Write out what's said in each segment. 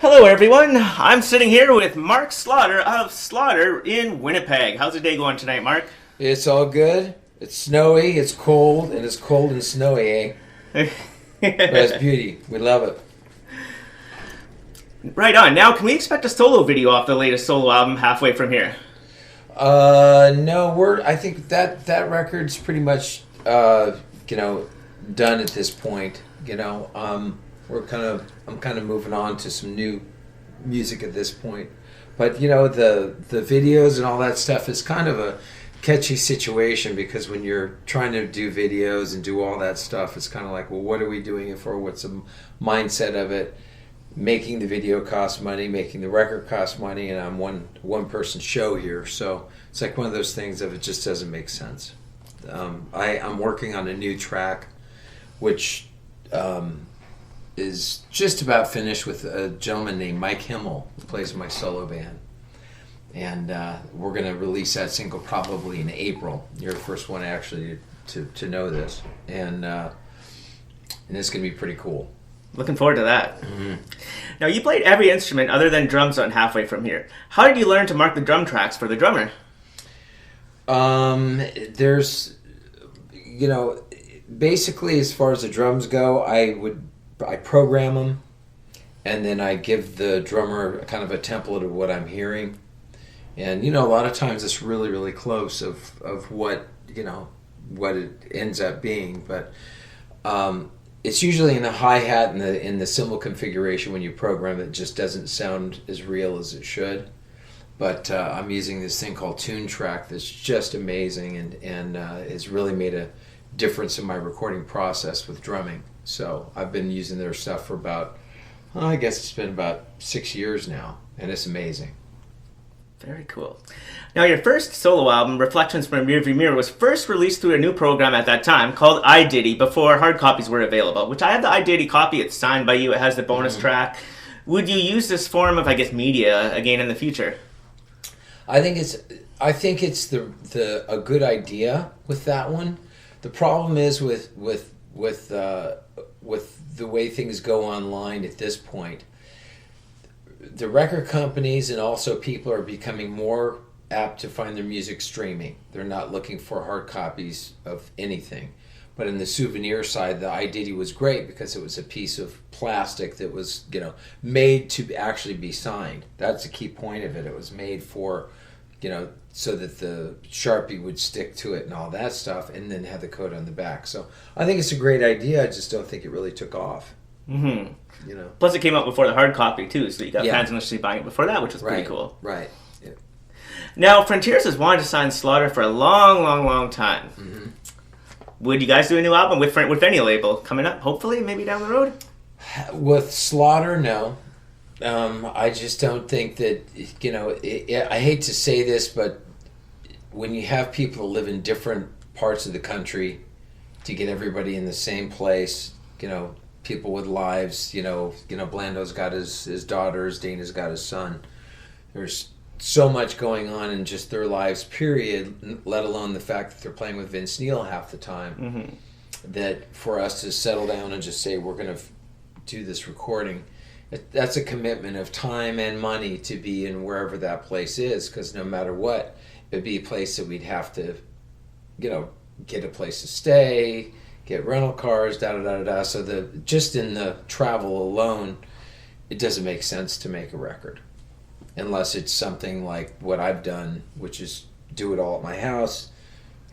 Hello, everyone. I'm sitting here with Mark Slaughter of Slaughter in Winnipeg. How's the day going tonight, Mark? It's all good. It's snowy, it's cold, and it's cold and snowy, eh? But it's beauty. We love it. Right on. Now, can we expect a solo video off the latest solo album halfway from here? No, I think that record's pretty much, done at this point. I'm kind of moving on to some new music at this point. But, the videos and all that stuff is kind of a catchy situation because when you're trying to do videos and do all that stuff, it's kind of like, well, what are we doing it for? What's the mindset of it? Making the video cost money, making the record cost money, and I'm one person show here, so it's like one of those things that it just doesn't make sense. I'm working on a new track, which is just about finished with a gentleman named Mike Himmel, who plays in my solo band, and we're going to release that single probably in April. You're the first one actually to know this, and it's going to be pretty cool. Looking forward to that. Mm-hmm. Now, you played every instrument other than drums on Halfway From Here. How did you learn to mark the drum tracks for the drummer? There's, basically as far as the drums go, I program them, and then I give the drummer kind of a template of what I'm hearing. And, a lot of times it's really, really close of what, what it ends up being. But it's usually in the hi-hat and in the cymbal configuration when you program it just doesn't sound as real as it should. But I'm using this thing called Tune Track that's just amazing and has really made a difference in my recording process with drumming. So I've been using their stuff for about, I guess it's been about 6 years now, and it's amazing. Very cool. Now, your first solo album, Reflections from a Rearview Mirror, was first released through a new program at that time called iDiddy before hard copies were available, which I have the iDiddy copy. It's signed by you. It has the bonus track. Would you use this form of, media again in the future? I think it's a good idea with that one. The problem is with the way things go online at this point. The record companies and also people are becoming more apt to find their music streaming. They're not looking for hard copies of anything. But in the souvenir side, the iDiddy was great because it was a piece of plastic that was, made to actually be signed. That's the key point of it. It was made for, so that the Sharpie would stick to it and all that stuff, and then have the code on the back. So I think it's a great idea. I just don't think it really took off. Mm-hmm. Plus, it came out before the hard copy too, so you got fans initially buying it before that, which was pretty cool. Right. Yeah. Now, Frontiers has wanted to sign Slaughter for a long, long, long time. Mm-hmm. Would you guys do a new album with any label coming up? Hopefully, maybe down the road. With Slaughter, no. I just don't think that I hate to say this, but when you have people who live in different parts of the country, to get everybody in the same place, people with lives, Blando's got his daughters, Dana's got his son. There's so much going on in just their lives, period, let alone the fact that they're playing with Vince Neil half the time, that for us to settle down and just say, we're going to do this recording, that's a commitment of time and money to be in wherever that place is, because no matter what, it'd be a place that we'd have to, get a place to stay, get rental cars, da-da-da-da-da. So just in the travel alone, it doesn't make sense to make a record. Unless it's something like what I've done, which is do it all at my house,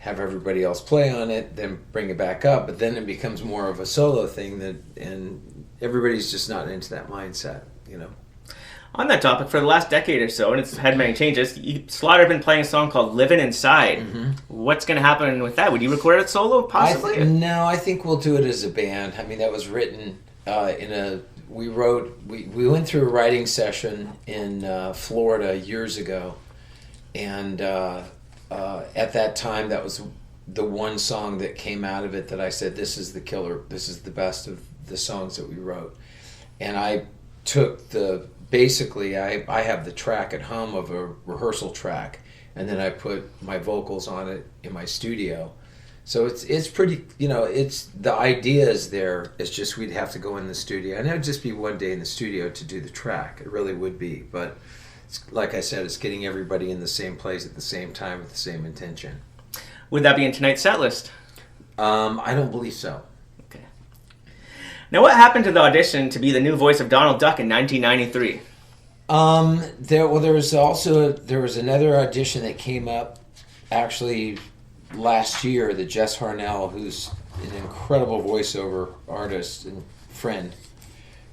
have everybody else play on it, then bring it back up. But then it becomes more of a solo thing, and everybody's just not into that mindset, On that topic, for the last decade or so, and it's had many changes, Slaughter been playing a song called Living Inside. Mm-hmm. What's going to happen with that? Would you record it solo, possibly? No, I think we'll do it as a band. I mean, that was written we went through a writing session in Florida years ago, and at that time, that was the one song that came out of it that I said, this is the killer, this is the best of the songs that we wrote. And I took basically, I have the track at home of a rehearsal track, and then I put my vocals on it in my studio. So it's pretty, it's the idea is there. It's just we'd have to go in the studio, and it would just be one day in the studio to do the track. It really would be, but like I said, it's getting everybody in the same place at the same time with the same intention. Would that be in tonight's set list? I don't believe so. Okay. Now, what happened to the audition to be the new voice of Donald Duck in 1993? There was another audition that came up actually last year. That Jess Harnell, who's an incredible voiceover artist and friend,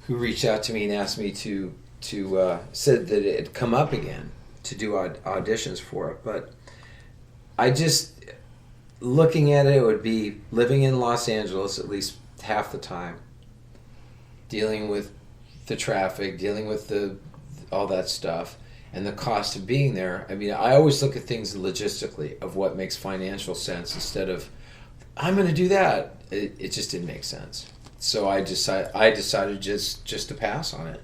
who reached out to me and asked me to said that it had come up again to do auditions for it. But I just, looking at it, it would be living in Los Angeles at least half the time, dealing with the traffic, dealing with all that stuff, and the cost of being there. I mean, I always look at things logistically of what makes financial sense instead of, I'm going to do that. It just didn't make sense. So I decided just to pass on it.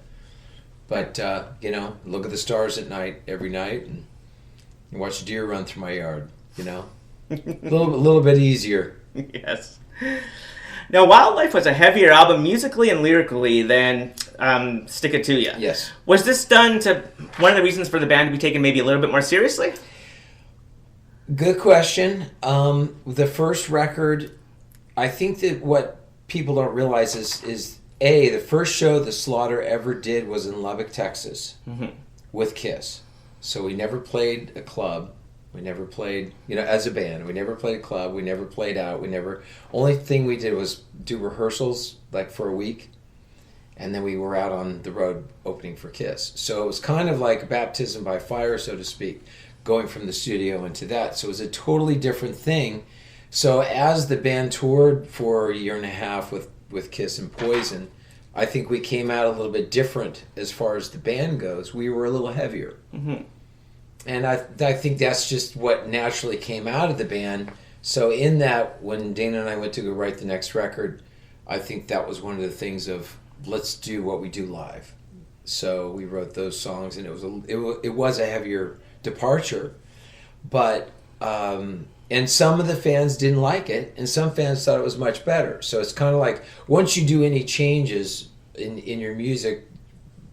But, look at the stars at night, every night, and watch a deer run through my yard, A little bit easier. Yes. Now, Wildlife was a heavier album musically and lyrically than Stick It To Ya. Yes. Was this done to one of the reasons for the band to be taken maybe a little bit more seriously? Good question. The first record, I think that what people don't realize is the first show the Slaughter ever did was in Lubbock, Texas, with Kiss. So we never played a club. We never played, as a band. We never played a club. We never played out. Only thing we did was do rehearsals, like for a week, and then we were out on the road opening for Kiss. So it was kind of like baptism by fire, so to speak, going from the studio into that. So it was a totally different thing. So as the band toured for a year and a half with Kiss and Poison, I think we came out a little bit different as far as the band goes. We were a little heavier. Mm-hmm. And I think that's just what naturally came out of the band. So in that, when Dana and I went to go write the next record, I think that was one of the things of, let's do what we do live. So we wrote those songs, and it was a heavier departure. But, and some of the fans didn't like it, and some fans thought it was much better. So it's kind of like, once you do any changes in your music,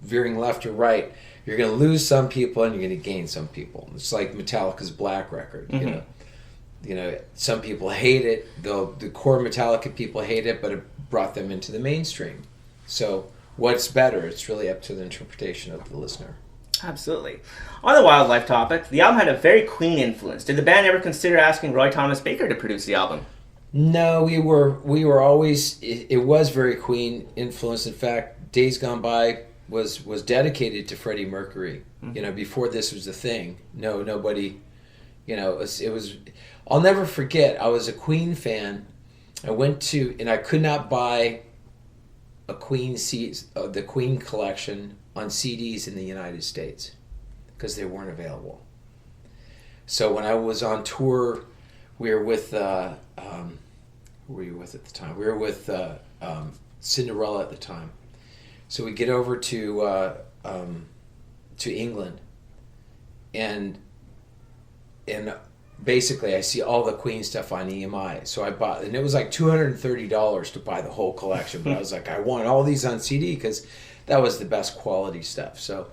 veering left or right, you're going to lose some people and you're going to gain some people. It's like Metallica's Black record. Mm-hmm. Some people hate it. The core Metallica people hate it, but it brought them into the mainstream. So what's better? It's really up to the interpretation of the listener. Absolutely. On the Wildlife topic, the album had a very Queen influence. Did the band ever consider asking Roy Thomas Baker to produce the album? No, we were always. It was very Queen influenced. In fact, Days Gone By was dedicated to Freddie Mercury. Mm-hmm. Before this was a thing. No, nobody. It was. I'll never forget. I was a Queen fan. I went to, and I could not buy a Queen the Queen collection on CDs in the United States because they weren't available. So when I was on tour, we were with who were you with at the time? We were with Cinderella at the time. So we get over to England, and basically I see all the Queen stuff on EMI. So I bought, and it was like $230 to buy the whole collection. But I was like, I want all these on CD because that was the best quality stuff. So,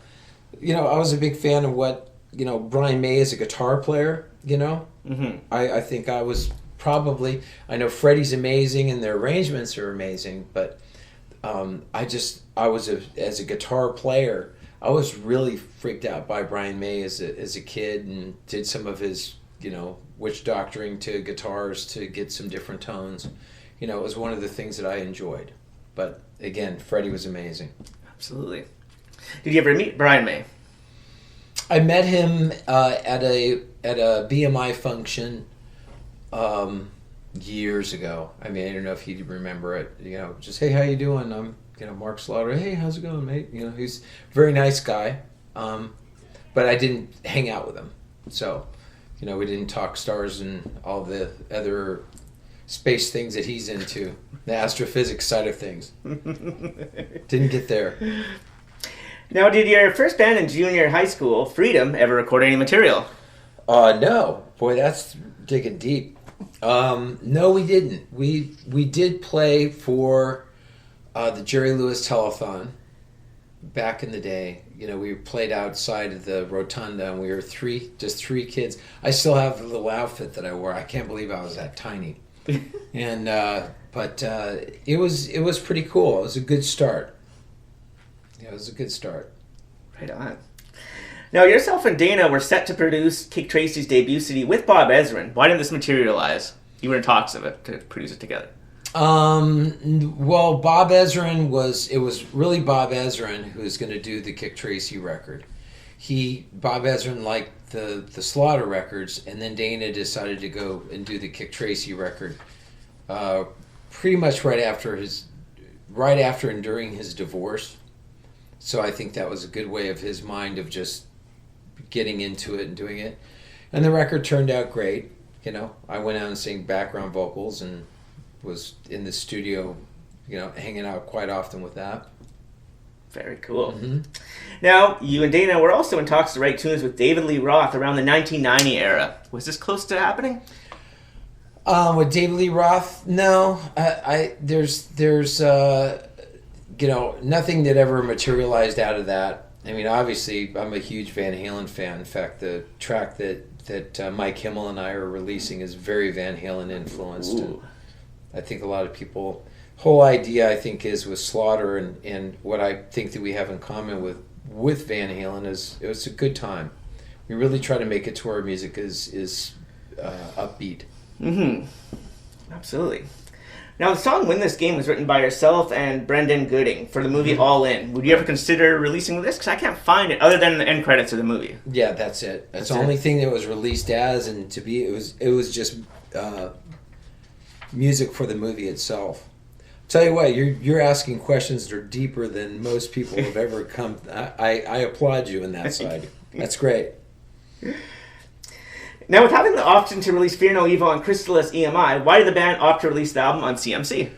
I was a big fan of what, Brian May is a guitar player, Mm-hmm. I think I was probably, I know Freddie's amazing and their arrangements are amazing, but as a guitar player, I was really freaked out by Brian May as a kid, and did some of his, witch doctoring to guitars to get some different tones. It was one of the things that I enjoyed. But again, Freddie was amazing. Absolutely. Did you ever meet Brian May? I met him at a BMI function years ago. I mean, I don't know if he'd remember it. Just, hey, how you doing? I'm Mark Slaughter. Hey, how's it going, mate? He's a very nice guy. But I didn't hang out with him. So, we didn't talk stars and all the other space things that he's into. The astrophysics side of things. Didn't get there. Now, did your first band in junior high school, Freedom, ever record any material? No. Boy, that's digging deep. No, we didn't. We did play for the Jerry Lewis Telethon back in the day. We played outside of the rotunda, and we were just three kids. I still have the little outfit that I wore. I can't believe I was that tiny. And but it was pretty cool. It was a good start. Yeah, it was a good start. Right on. Now, yourself and Dana were set to produce Kik Tracy's debut CD with Bob Ezrin. Why didn't this materialize? You were in talks of it to produce it together. Well, Bob Ezrin it was really Bob Ezrin who was going to do the Kik Tracy record. Bob Ezrin liked the Slaughter records, and then Dana decided to go and do the Kik Tracy record pretty much right after and during his divorce. So I think that was a good way of his mind of just getting into it and doing it. And the record turned out great. I went out and sang background vocals and was in the studio, hanging out quite often with that. Very cool. Mm-hmm. Now, you and Dana were also in talks to write tunes with David Lee Roth around the 1990 era. Was this close to happening? With David Lee Roth, no. There's nothing that ever materialized out of that. I mean, obviously, I'm a huge Van Halen fan. In fact, the track that Mike Himmel and I are releasing is very Van Halen influenced. And I think a lot of people, whole idea I think is with Slaughter and what I think that we have in common with Van Halen is it was a good time. We really try to make it to our music is upbeat. Mm-hmm. Absolutely. Now, the song Win This Game was written by yourself and Brendan Gooding for the movie All In. Would you ever consider releasing this? Because I can't find it other than the end credits of the movie. Yeah, that's it. That's the only thing that was released as, and it was just music for the movie itself. Tell you what, you're asking questions that are deeper than most people have ever come. I applaud you on that side. That's great. Now, with having the option to release Fear No Evil on Crystal as EMI, why did the band opt to release the album on CMC?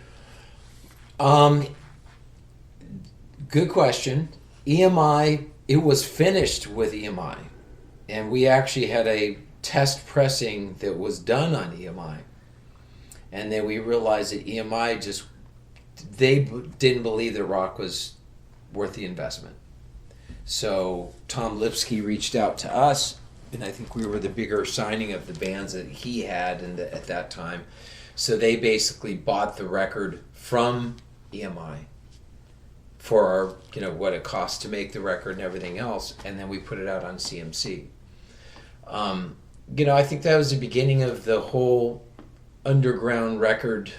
Good question. EMI, it was finished with EMI. And we actually had a test pressing that was done on EMI. And then we realized that EMI they didn't believe that rock was worth the investment. So Tom Lipsky reached out to us, and I think we were the bigger signing of the bands that he had at that time. So they basically bought the record from EMI for our, what it cost to make the record and everything else, and then we put it out on CMC. I think that was the beginning of the whole underground record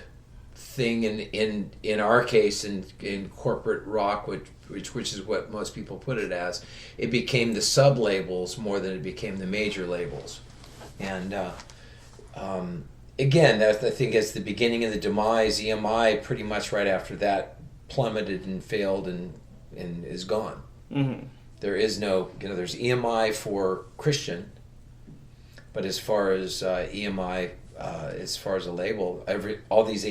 thing in our case in corporate rock, which is what most people put it as. It became the sub labels more than it became the major labels, and again, I think it's the beginning of the demise. EMI pretty much right after that plummeted and failed and is gone. Mm-hmm. There is no, there's EMI for Christian, but as far as EMI, as far as a label, all these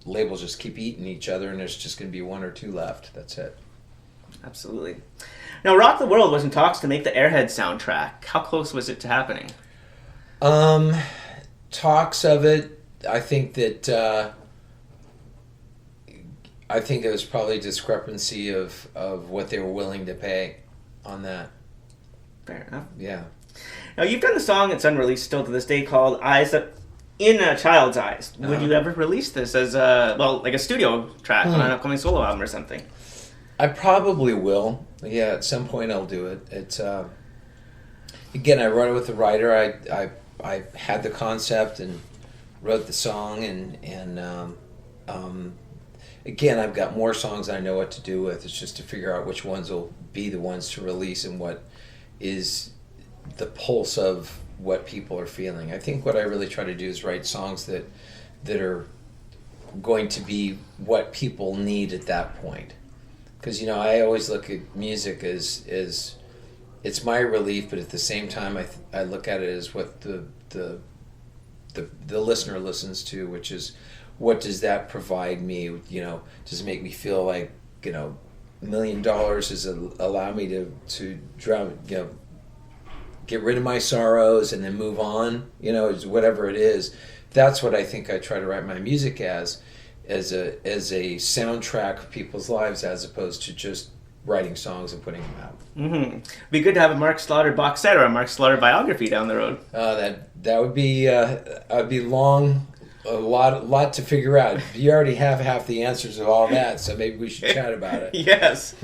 labels just keep eating each other, and there's just going to be one or two left. That's it. Absolutely. Now, Rock the World was in talks to make the Airhead soundtrack. How close was it to happening? Talks of it. I think that there was probably discrepancy of what they were willing to pay on that. Fair enough. Yeah. Now, you've done the song that's unreleased still to this day called Eyes Up in a Child's Eyes. Would you ever release this as like a studio track on an upcoming solo album or something? I probably will. Yeah, at some point I'll do it. It's again, I wrote it with the writer. I had the concept and wrote the song, and again, I've got more songs I know what to do with. It's just to figure out which ones will be the ones to release and what is the pulse of what people are feeling. I think what I really try to do is write songs that are going to be what people need at that point. Because I always look at music as it's my relief, but at the same time I look at it as what the listener listens to, which is what does that provide me? Does it make me feel like $1 million does allow me to drown, get rid of my sorrows and then move on, whatever it is. that's what I think I try to write my music as a soundtrack of people's lives, as opposed to just writing songs and putting them out. Mm-hmm. Be good to have a Mark Slaughter box set or a Mark Slaughter biography down the road. That would be long, a lot to figure out. You already have half the answers of all that, so maybe we should chat about it. Yes.